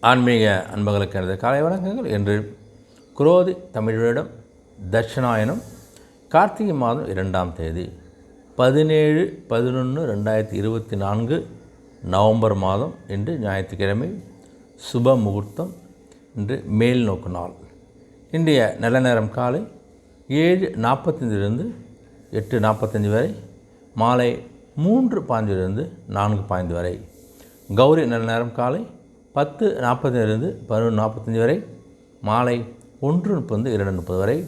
ஆன்மீக அன்பர்களுக்கு எனது காலை வணக்கங்கள். என்று குரோதி தமிழரிடம் தட்சிணாயனம் கார்த்திகை மாதம் 2ஆம் தேதி 17/11/2024 நவம்பர் மாதம். இன்று ஞாயிற்றுக்கிழமை, சுப முகூர்த்தம். இன்று மேல் நோக்கு நாள். இன்றைய நல்ல நேரம் காலை 7:45 8:45 வரை, மாலை 3:05 4:05 வரை. கௌரி நல்ல நேரம் காலை 10:40 11:45 வரை, மாலை 1:30 2:30 வரை.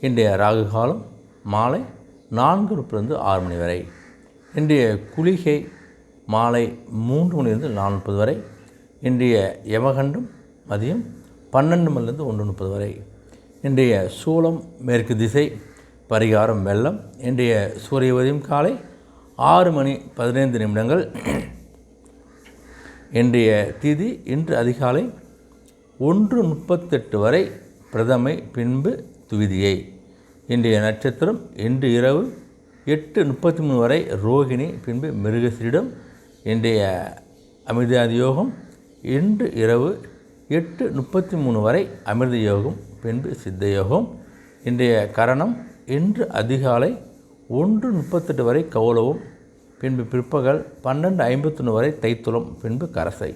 இன்றைய ராகு காலம் மாலை 4:30 6 மணி வரை. இன்றைய குளிகை மாலை 3 மணிலிருந்து 4:30 வரை. இன்றைய யமகண்டம் மதியம் 12 மணிலிருந்து 1:30 வரை. இன்றைய சூலம் மேற்கு திசை, பரிகாரம் வெள்ளம். இன்றைய சூரிய உதயம் காலை 6:15. இன்றைய திதி இன்று அதிகாலை 1:38 வரை பிரதமை, பின்பு துவிதியை. இன்றைய நட்சத்திரம் இன்று இரவு 8:33 வரை ரோகிணி, பின்பு மிருகசீரிடம். இன்றைய அமிர்தாதி யோகம் இன்று இரவு 8:33 வரை அமிர்த யோகம், பின்பு சித்த யோகம். இன்றைய கரணம் இன்று அதிகாலை 1:38 வரை கௌலவம், பின்பு பிற்பகல் 12:51 வரை தைத்துளம், பின்பு கரசை.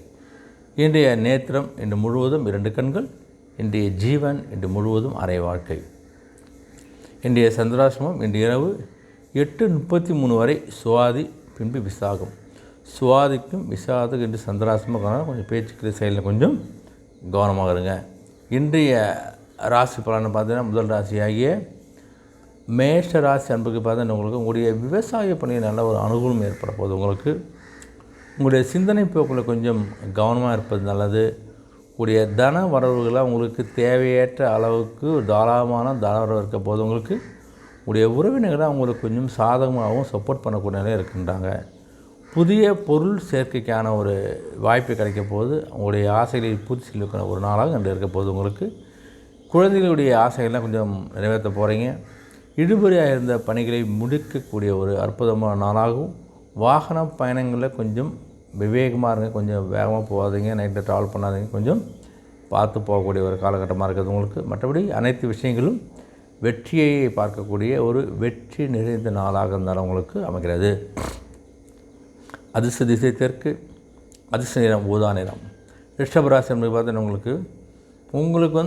இன்றைய நேத்திரம் இன்று முழுவதும் 2 கண்கள். இன்றைய ஜீவன் இன்று முழுவதும் அரை வாழ்க்கை. இன்றைய சந்திராசிரமம் இன்று இரவு 8:33 வரை சுவாதி, பின்பு விசாகம். சுவாதிக்கும் விசாகத்துக்கும் இன்று சந்திராசிரமம். கொஞ்சம் பேச்சுக்கள் செயலில் கொஞ்சம் கவனமாக இருங்க. இன்றைய ராசி பலனை பார்த்தீங்கன்னா, முதல் ராசியாகிய மேஷ ராசி அன்புக்கு பார்த்தா உங்களுக்கு உங்களுடைய விவசாய பணியில் நல்ல ஒரு அனுகூலம் ஏற்பட போகுது. உங்களுடைய சிந்தனை போக்கில் கொஞ்சம் கவனமாக இருப்பது நல்லது. உங்களுடைய தன வரவுகளாக உங்களுக்கு தேவையற்ற அளவுக்கு தாராளமான தன வரவு இருக்க போது. உங்களுடைய உறவினர்களாக உங்களுக்கு கொஞ்சம் சாதகமாகவும் சப்போர்ட் பண்ணக்கூடிய நிலையில் இருக்கின்றாங்க. புதிய பொருள் சேர்க்கைக்கான ஒரு வாய்ப்பு கிடைக்க போது. உங்களுடைய ஆசைகளை பூர்த்தி செய்வதற்கான ஒரு நாளாக இன்று இருக்க போது. உங்களுக்கு குழந்தைகளுடைய ஆசைகள்லாம் கொஞ்சம் நிறைவேற்ற போகிறீங்க. இழுபறியாக இருந்த பணிகளை முடிக்கக்கூடிய ஒரு அற்புதமான நாளாகவும். வாகன பயணங்களில் கொஞ்சம் விவேகமாக இருங்க. கொஞ்சம் வேகமாக போகாதீங்க, நைட்டில் ட்ராவல் பண்ணாதீங்க, கொஞ்சம் பார்த்து போகக்கூடிய ஒரு காலகட்டமாக இருக்குது உங்களுக்கு. மற்றபடி அனைத்து விஷயங்களும் வெற்றியை பார்க்கக்கூடிய ஒரு வெற்றி நிறைந்த நாளாக இருந்தாலும் உங்களுக்கு அமைகிறது. அதிர்ஷ்ட திசை தெற்கு, அதிர்ஷ்ட நிறம் ஊதா நிறம். ரிஷபராசி என்பது பார்த்தீங்கன்னா உங்களுக்கு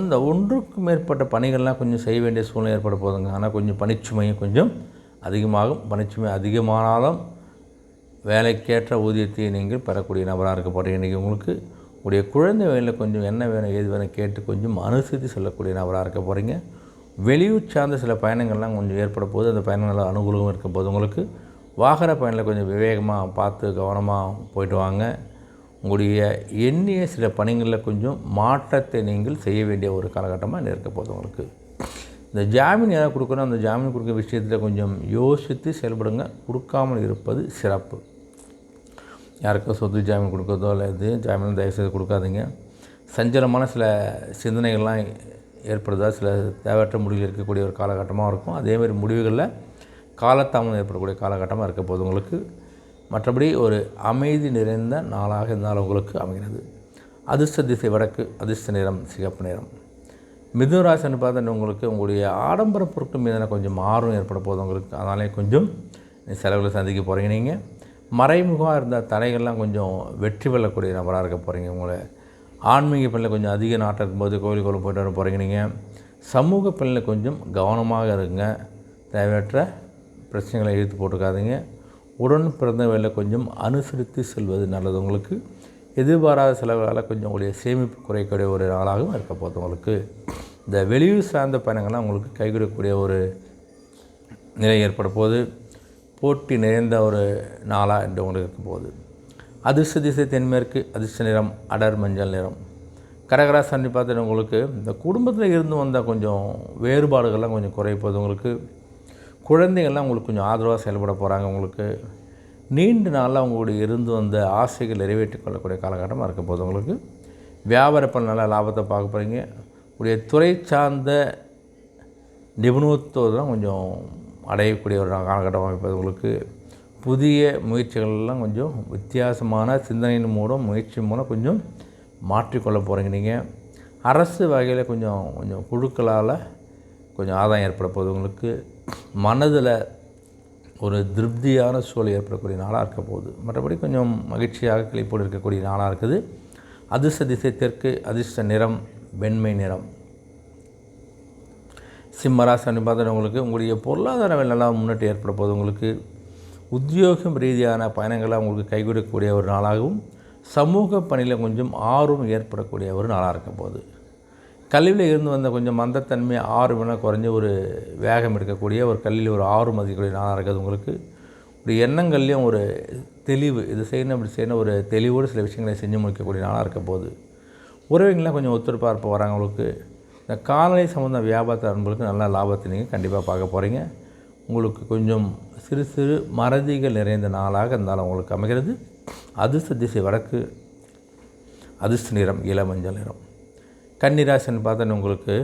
இந்த ஒன்றுக்கும் மேற்பட்ட பணிகள்லாம் கொஞ்சம் செய்ய வேண்டிய சூழ்நிலை ஏற்பட போதுங்க. ஆனால் கொஞ்சம் பணிச்சுமையும் கொஞ்சம் அதிகமாகும். பணிச்சுமை அதிகமானாலும் வேலைக்கேற்ற ஊதியத்தை நீங்கள் பெறக்கூடிய நபராக இருக்க போகிறீங்க. இன்றைக்கி உங்களுடைய குழந்தை வயலில் கொஞ்சம் என்ன வேணும் ஏது வேணும் கேட்டு கொஞ்சம் அனுசரித்து செல்லக்கூடிய நபராக இருக்க போகிறீங்க. வெளியூர் சார்ந்த சில பயணங்கள்லாம் கொஞ்சம் ஏற்பட போது. அந்த பயணங்கள் அனுகூலமாக இருக்க போது. உங்களுக்கு வாகன பயணத்தில் கொஞ்சம் விவேகமாக பார்த்து கவனமாக போயிட்டு வாங்க. உங்களுடைய எண்ணிய சில பணிகளில் கொஞ்சம் மாற்றத்தை நீங்கள் செய்ய வேண்டிய ஒரு காலகட்டமாக இருக்க போது. உங்களுக்கு இந்த ஜாமீன் ஏதாவது கொடுக்கணும், அந்த ஜாமீன் கொடுக்குற விஷயத்தில் கொஞ்சம் யோசித்து செயல்படுங்க. கொடுக்காமல் இருப்பது சிறப்பு. யாருக்கோ சொத்து ஜாமீன் கொடுக்குறதோ இல்லை இது ஜாமீன் தயவுசெய்து கொடுக்காதீங்க. சஞ்சலமான சில சிந்தனைகள்லாம் ஏற்படுதா, சில தேவையற்ற முடிவுகள் இருக்கக்கூடிய ஒரு காலகட்டமாக இருக்கும். அதேமாதிரி முடிவுகளில் காலதாமதம் ஏற்படக்கூடிய காலகட்டமாக இருக்க போது. உங்களுக்கு மற்றபடி ஒரு அமைதி நிறைந்த நாளாக இருந்தால் உங்களுக்கு அமைகிறது. அதிர்ஷ்ட திசை வடக்கு, அதிர்ஷ்ட நிறம் சிகப்பு நிறம். மிதுன ராசின்னு பார்த்தா உங்களுடைய ஆடம்பர பொருட்கள் மீதான கொஞ்சம் ஆர்வம் ஏற்பட போது உங்களுக்கு. அதனாலே கொஞ்சம் செலவுகளை சந்திக்க போகிறீங்க. நீங்கள் மறைமுகமாக இருந்த தடைகள்லாம் கொஞ்சம் வெற்றி பெறக்கூடிய நபராக இருக்க போகிறீங்க. உங்களை ஆன்மீக பணியில் கொஞ்சம் அதிக நாட்டம் இருக்கும்போது கோவிலுக்குள்ள போய்ட்டு வர போகிறீங்க. நீங்கள் சமூக பணியில் கொஞ்சம் கவனமாக இருங்க. தேவையற்ற பிரச்சனைகளை இழுத்து போட்டுக்காதீங்க. உடன் பிறந்தவர்களில் கொஞ்சம் அனுசரித்து செல்வது நல்லது. உங்களுக்கு எதிர்பாராத செலவுகளால் கொஞ்சம் உங்களுடைய சேமிப்பு குறைக்கக்கூடிய ஒரு நாளாகவும் இருக்க போகுது. உங்களுக்கு இந்த வெளியூர் சார்ந்த பயணங்கள்லாம் உங்களுக்கு கைகூடக்கூடிய ஒரு நிலை ஏற்பட போது. போட்டி நிறைந்த ஒரு நாளாக என்று உங்களுக்கு இருக்க போகுது. அதிர்ஷ்ட திசை தென்மேற்கு, அதிர்ஷ்ட நிறம் அடர் மஞ்சள் நிறம். கடகராசி பார்த்துட்டு உங்களுக்கு இந்த குடும்பத்தில் இருந்து வந்தால் கொஞ்சம் வேறுபாடுகள்லாம் கொஞ்சம் குறைப்போது. உங்களுக்கு குழந்தைகள்லாம் உங்களுக்கு கொஞ்சம் ஆதரவாக செயல்பட போகிறாங்க. உங்களுக்கு நீண்ட நாளில் அவங்களுடைய இருந்து வந்த ஆசைகள் நிறைவேற்றி கொள்ளக்கூடிய காலகட்டமாக இருக்க போது. உங்களுக்கு வியாபார பணம் நல்லா லாபத்தை பார்க்க போகிறீங்க. உடைய துறை சார்ந்த நிபுணத்துவம் கொஞ்சம் அடையக்கூடிய ஒரு காலகட்டமாக இருப்பது. உங்களுக்கு புதிய முயற்சிகள்லாம் கொஞ்சம் வித்தியாசமான சிந்தனையின் மூலம் முயற்சி மூலம் கொஞ்சம் மாற்றிக்கொள்ள போகிறீங்க. நீங்கள் அரசு வகையில் கொஞ்சம் கொஞ்சம் குழுக்களால் கொஞ்சம் ஆதாயம் ஏற்பட போகுது. உங்களுக்கு மனதில் ஒரு திருப்தியான சூழல் ஏற்படக்கூடிய நாளாக இருக்க போகுது. மற்றபடி கொஞ்சம் மகிழ்ச்சியாக கிளிப்போடு இருக்கக்கூடிய நாளாக இருக்குது. அதிர்ஷ்ட திசை தெற்கு, அதிர்ஷ்ட நிறம் வெண்மை நிறம். சிம்மராசி பார்த்தா உங்களுக்கு உங்களுடைய பொருளாதார நல்லா முன்னேற்றம் ஏற்பட போகுது. உங்களுக்கு உத்தியோகம் ரீதியான பயணங்களாக உங்களுக்கு கை கொடுக்கக்கூடிய ஒரு நாளாகவும், சமூக பணியில் கொஞ்சம் ஆர்வம் ஏற்படக்கூடிய ஒரு நாளாக இருக்க போகுது. கல்வியில் இருந்து வந்த கொஞ்சம் மந்தத்தன்மை ஆர்வம்னா குறைஞ்ச ஒரு வேகம் எடுக்கக்கூடிய ஒரு கல்வியில் ஒரு ஆர்வம் அதிகக்கூடிய நாளாக இருக்குது. உங்களுக்கு ஒரு எண்ணங்கள்லேயும் ஒரு தெளிவு, இது செய்யணும் இப்படி செய்யணும் ஒரு தெளிவோடு சில விஷயங்களை செஞ்சு முடிக்கக்கூடிய நாளாக இருக்க போகுது. உறவுகள்லாம் கொஞ்சம் ஒத்துழைப்பாக வராங்க. உங்களுக்கு இந்த கால்நடை சம்மந்த வியாபாரத்தை அன்பர்களுக்கு நல்ல லாபத்தை நீங்கள் கண்டிப்பாக பார்க்க போகிறீங்க. உங்களுக்கு கொஞ்சம் சிறு சிறு மறதிகள் நிறைந்த நாளாக இருந்தாலும் உங்களுக்கு அமைகிறது. அதிர்ஷ்ட திசை வடக்கு, அதிர்ஷ்ட நிறம் இளமஞ்சள் நிறம். கன்னிராசின்னு பார்த்தோன்னு உங்களுக்கு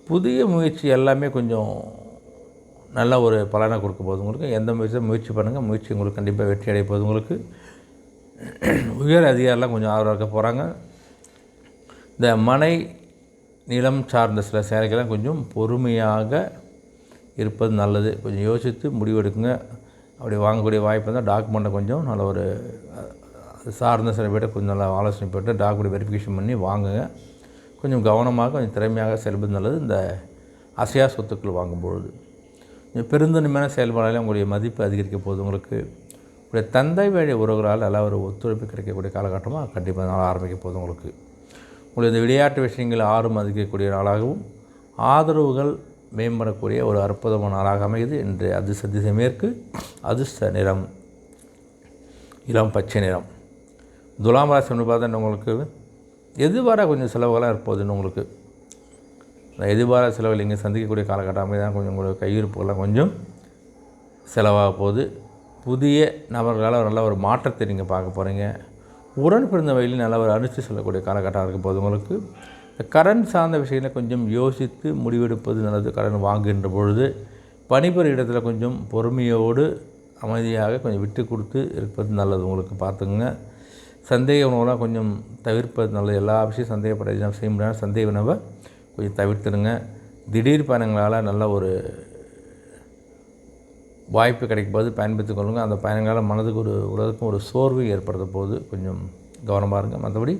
புதிய முயற்சி எல்லாமே கொஞ்சம் நல்ல ஒரு பலனை கொடுக்க போகுது. உங்களுக்கு எந்த முயற்சி பண்ணுங்கள், முயற்சி உங்களுக்கு கண்டிப்பாக வெற்றி அடைய போகுது. உங்களுக்கு உயர் அதிகாரிலாம் கொஞ்சம் ஆர்வம் இருக்க போகிறாங்க. இந்த மனை நிலம் சார்ந்த சில செயல்கள்லாம் கொஞ்சம் பொறுமையாக இருப்பது நல்லது. கொஞ்சம் யோசித்து முடிவெடுக்குங்க. அப்படி வாங்கக்கூடிய வாய்ப்பு இருந்தால் டாக்குமெண்ட்டை கொஞ்சம் நல்ல ஒரு சார்ந்த சில பேர்ட்ட கொஞ்சம் நல்லா ஆலோசனை போட்டு டாக்குமெண்ட் வெரிஃபிகேஷன் பண்ணி வாங்குங்க. கொஞ்சம் கவனமாக கொஞ்சம் திறமையாக செயல்பது நல்லது. இந்த அசையா சொத்துக்கள் வாங்கும்பொழுது பெருந்தன்மையான செயல்பாடால் உங்களுடைய மதிப்பு அதிகரிக்க போகுது. உங்களுக்கு உங்களுடைய தந்தை வழி உறவுகளால் நல்ல ஒரு ஒத்துழைப்பு கிடைக்கக்கூடிய காலகட்டமாக கண்டிப்பாக நாள் ஆரம்பிக்க போகுது. உங்களுக்கு உங்களுடைய இந்த விளையாட்டு விஷயங்கள் ஆர்வம் அதிகரிக்கக்கூடிய நாளாகவும், ஆதரவுகள் மேம்படக்கூடிய ஒரு அற்புதமான நாளாக அமைகிறது. இன்று அதிர்ஷ்ட திசை மேற்கு, அதிர்ஷ்ட நிறம் இளம் பச்சை நிறம். துலாம் ராசி பார்த்தா உங்களுக்கு எதிர்பாராத கொஞ்சம் செலவுகளாக இருப்போதுன்னு உங்களுக்கு எதிர்பாராத செலவுகள் நீங்கள் சந்திக்கக்கூடிய காலகட்டமே தான் கொஞ்சம் உங்களுக்கு கையிருப்புகள்லாம் கொஞ்சம் செலவாக போகுது. புதிய நபர்களால் நல்ல ஒரு மாற்றத்தை நீங்கள் பார்க்க போகிறீங்க. உடன் பிறந்த வகையில் நல்ல ஒரு அனுப்பிச்சு செல்லக்கூடிய காலகட்டம் இருக்க போது. உங்களுக்கு இந்த கடன் சார்ந்த விஷயங்களை கொஞ்சம் யோசித்து முடிவெடுப்பது நல்லது. கடன் வாங்குகின்ற பொழுது பணிபுரிய இடத்துல கொஞ்சம் பொறுமையோடு அமைதியாக கொஞ்சம் விட்டு கொடுத்து இருப்பது நல்லது. உங்களுக்கு பார்த்துங்க. சந்தேக உணவுலாம் கொஞ்சம் தவிர்ப்பது நல்லது. எல்லா விஷயம் சந்தேகப்பட செய்ய முடியாத சந்தேக உணவை கொஞ்சம் தவிர்த்துடுங்க. திடீர் பயணங்களால் நல்ல ஒரு வாய்ப்பு கிடைக்கும் போது பயன்படுத்திக் கொள்ளுங்கள். அந்த பயணங்களால் மனதுக்கு ஒரு உலகத்துக்கும் ஒரு சோர்வு ஏற்படுத்த போது கொஞ்சம் கவனமாக இருங்க. மற்றபடி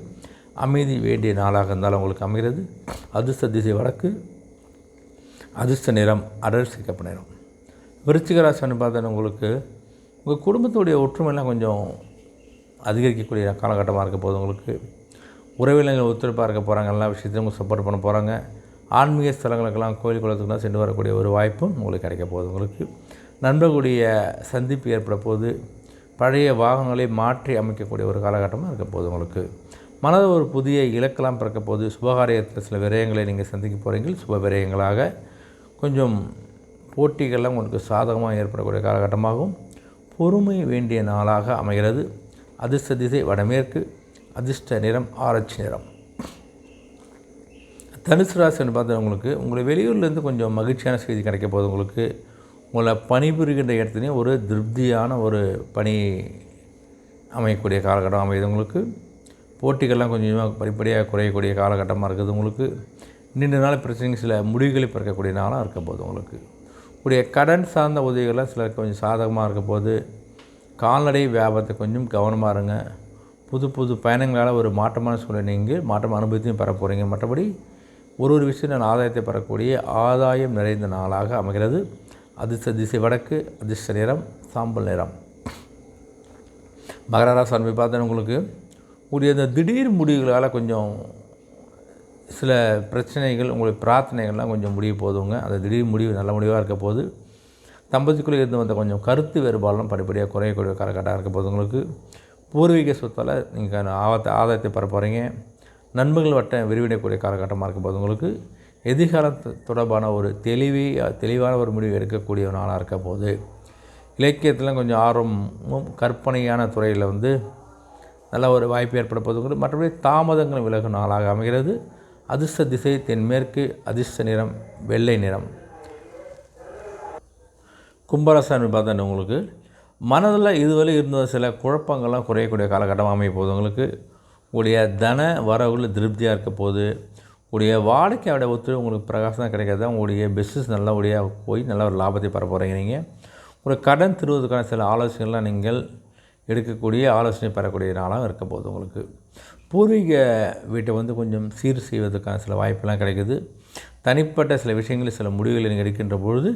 அமைதி வேண்டிய நாளாக இருந்தாலும் உங்களுக்கு அமைகிறது. அதிர்ஷ்ட திசை வடக்கு, அதிர்ஷ்ட நிறம் அடர் சிகப்பு நிறம். விருச்சிக ராசின்னு பார்த்தா உங்களுக்கு உங்கள் குடும்பத்துடைய ஒற்றுமையெல்லாம் கொஞ்சம் அதிகரிக்கக்கூடிய காலகட்டமாக இருக்க போது. உங்களுக்கு உறவினர்கள் ஒத்துழைப்பாக இருக்க போகிறாங்க. எல்லா விஷயத்தையும் உங்களுக்கு சப்போர்ட் பண்ண போகிறாங்க. ஆன்மீக ஸ்தலங்களுக்கெல்லாம் கோயில் குளத்துக்கெல்லாம் சென்று வரக்கூடிய ஒரு வாய்ப்பும் உங்களுக்கு கிடைக்க போகுது. உங்களுக்கு நண்பர்களுடைய சந்திப்பு ஏற்பட போது, பழைய வாகனங்களை மாற்றி அமைக்கக்கூடிய ஒரு காலகட்டமாக இருக்க போகுது. உங்களுக்கு மனதில் ஒரு புதிய இலக்கெல்லாம் பிறக்க போது. சுபகாரியத்தில் சில விரயங்களை நீங்கள் சந்திக்க போகிறீங்க. சுப விரயங்களாக கொஞ்சம் போட்டிகள்லாம் உங்களுக்கு சாதகமாக ஏற்படக்கூடிய காலகட்டமாகவும், பொறுமை வேண்டிய நாளாக அமைகிறது. அதிர்ஷ்ட திசை வடமேற்கு, அதிர்ஷ்ட நிறம் ஆரஞ்சு நிறம். தனுசு ராசின்னு பார்த்தா உங்களுக்கு உங்களை வெளியூர்லேருந்து கொஞ்சம் மகிழ்ச்சியான செய்தி கிடைக்க போகுது. உங்களுக்கு உங்களை பணிபுரிகின்ற இடத்துலையும் ஒரு திருப்தியான ஒரு பணி அமையக்கூடிய காலகட்டம் அமையுது. உங்களுக்கு போட்டிகள்லாம் கொஞ்சமாக படிப்படியாக குறையக்கூடிய காலகட்டமாக இருக்குது. உங்களுக்கு நீண்ட நாள் பிரச்சனைகள் சில முடிவுகளை பிறக்கக்கூடிய நாளாக இருக்க போது. உங்களுக்கு உடைய கடன் சார்ந்த உதவிகள்லாம் சிலருக்கு கொஞ்சம் சாதகமாக இருக்க போது. கால்நடை வியாபாரத்தை கொஞ்சம் கவனமாக இருங்க. புது புது பயணங்களால் ஒரு மாற்றமான சூழ்நிலை நீங்கள் மாற்றம் அனுபவத்தையும் பெற போகிறீங்க. மற்றபடி ஒரு விஷயம் நான் ஆதாயத்தை பெறக்கூடிய ஆதாயம் நிறைந்த நாளாக அமைகிறது. அதிர்ஷ்ட திசை வடக்கு, அதிர்ஷ்ட நிறம் சாம்பல் நிறம். மகர ராசி அன்பை பார்த்தா உங்களுக்கு உடைய இந்த திடீர் முடிவுகளால் கொஞ்சம் சில பிரச்சனைகள் உங்களுடைய பிரார்த்தனைகள்லாம் கொஞ்சம் முடிய போதுங்க. அந்த திடீர் முடிவு நல்ல முடிவாக இருக்க போது. தம்பதிக்குள்ளே இருந்து வந்த கொஞ்சம் கருத்து வேறுபாடெலாம் படிப்படியாக குறையக்கூடிய காலகட்டம் இருக்க போது. உங்களுக்கு பூர்வீக சொத்தால் நீங்கள் ஆதாயத்தை பெற போகிறீங்க. நண்பர்கள் வட்டம் விரிவடையக்கூடிய காலகட்டமாக இருக்க போது. உங்களுக்கு எதிர்காலம் தொடர்பான ஒரு தெளிவான ஒரு முடிவு எடுக்கக்கூடிய ஒரு நாளாக இருக்க போது. இலக்கியத்தில் கொஞ்சம் ஆர்வமும் கற்பனையான துறையில் நல்ல ஒரு வாய்ப்பு ஏற்பட போது. மற்றபடி தாமதங்கள் விலகும் நாளாக அமைகிறது. அதிர்ஷ்ட திசை தென்மேற்கு, அதிர்ஷ்ட நிறம் வெள்ளை நிறம். கும்பராசி பார்த்தா உங்களுக்கு மனதில் இதுவரை இருந்த சில குழப்பங்கள்லாம் குறையக்கூடிய காலகட்டமாக அமைய போது. உங்களுக்கு உங்களுடைய தன வரவுகள் திருப்தியாக இருக்க போது, உங்களுடைய வாடிக்கையோட ஒத்துழைப்பு உங்களுக்கு பிரகாசம் தான் கிடைக்காது. உங்களுடைய பிஸ்னஸ் நல்லபடியாக போய் நல்ல ஒரு லாபத்தை பெற போகிறீங்க. நீங்கள் ஒரு கடன் திருவதற்கான சில ஆலோசனைகள்லாம் நீங்கள் எடுக்கக்கூடிய ஆலோசனை பெறக்கூடிய நாளாக இருக்க போகுது. உங்களுக்கு பூர்வீக வீட்டை கொஞ்சம் சீர் செய்வதற்கான சில வாய்ப்பெல்லாம் கிடைக்குது. தனிப்பட்ட சில விஷயங்களில் சில முடிவுகளை நீங்கள் எடுக்கின்ற பொழுது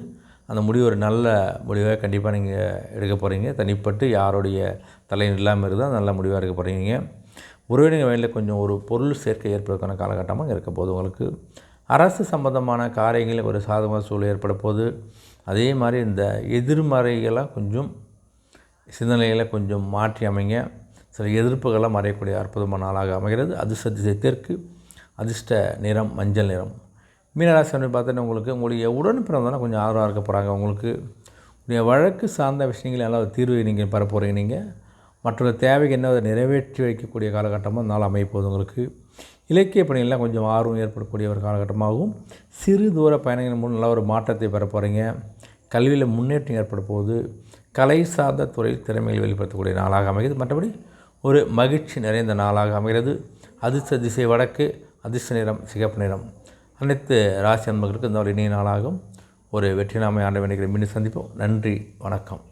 அந்த முடிவு ஒரு நல்ல முடிவாக கண்டிப்பாக நீங்கள் எடுக்க போகிறீங்க. தனிப்பட்டு யாருடைய தலையும் இல்லாமல் இருந்தால் நல்ல முடிவாக எடுக்க போகிறீங்க. உறவினர் வகையில் கொஞ்சம் ஒரு பொருள் சேர்க்கை ஏற்படுவதற்கான காலகட்டமாக இருக்க போகுது. உங்களுக்கு அரசு சம்பந்தமான காரியங்களில் ஒரு சாதகமான சூழல் ஏற்பட போகுது. அதே மாதிரி இந்த எதிர்மறைகளாக கொஞ்சம் சிந்தனைகளை கொஞ்சம் மாற்றி அமைங்க. சில எதிர்ப்புகளாக மறையக்கூடிய அற்புதமான நாளாக அமைகிறது. அதிர்ஷ்ட திசை தெற்கு, அதிர்ஷ்ட நிறம் மஞ்சள் நிறம். மீனராசி அப்படின்னு பார்த்தீங்கன்னா உங்களுடைய உடன் பிறந்தவங்க கொஞ்சம் ஆர்வமாக இருக்க போகிறாங்க. உங்களுக்கு உடைய வழக்கு சார்ந்த விஷயங்கள் எல்லாம் தீர்வு நீங்கள் பெற போகிறீங்க. நீங்கள் மற்றொரு தேவைக்கு என்ன நிறைவேற்றி வைக்கக்கூடிய காலகட்டமாக நாள் அமைப்போது. உங்களுக்கு இலக்கிய பணிகள்லாம் கொஞ்சம் ஆர்வம் ஏற்படக்கூடிய ஒரு காலகட்டமாகவும் சிறு தூர பயணங்கள் மூலம் நல்ல ஒரு மாற்றத்தை பெற போகிறீங்க. கல்வியில் முன்னேற்றம் ஏற்பட போகுது. கலை சார்ந்த துறையில் திறமைகள் வெளிப்படுத்தக்கூடிய நாளாக அமைகிறது. மற்றபடி ஒரு மகிழ்ச்சி நிறைந்த நாளாக அமைகிறது. அதிர்ஷ்ட திசை வடக்கு, அதிர்ஷ்ட நிறம் சிகப்பு நிறம். அனைத்து ராசி அன்பர்களுக்கு இந்த ஒரு இனிய நாளாகும் ஒரு வெற்றி நாமை ஆண்ட வேண்டிய மீண்டும் சந்திப்போம். நன்றி, வணக்கம்.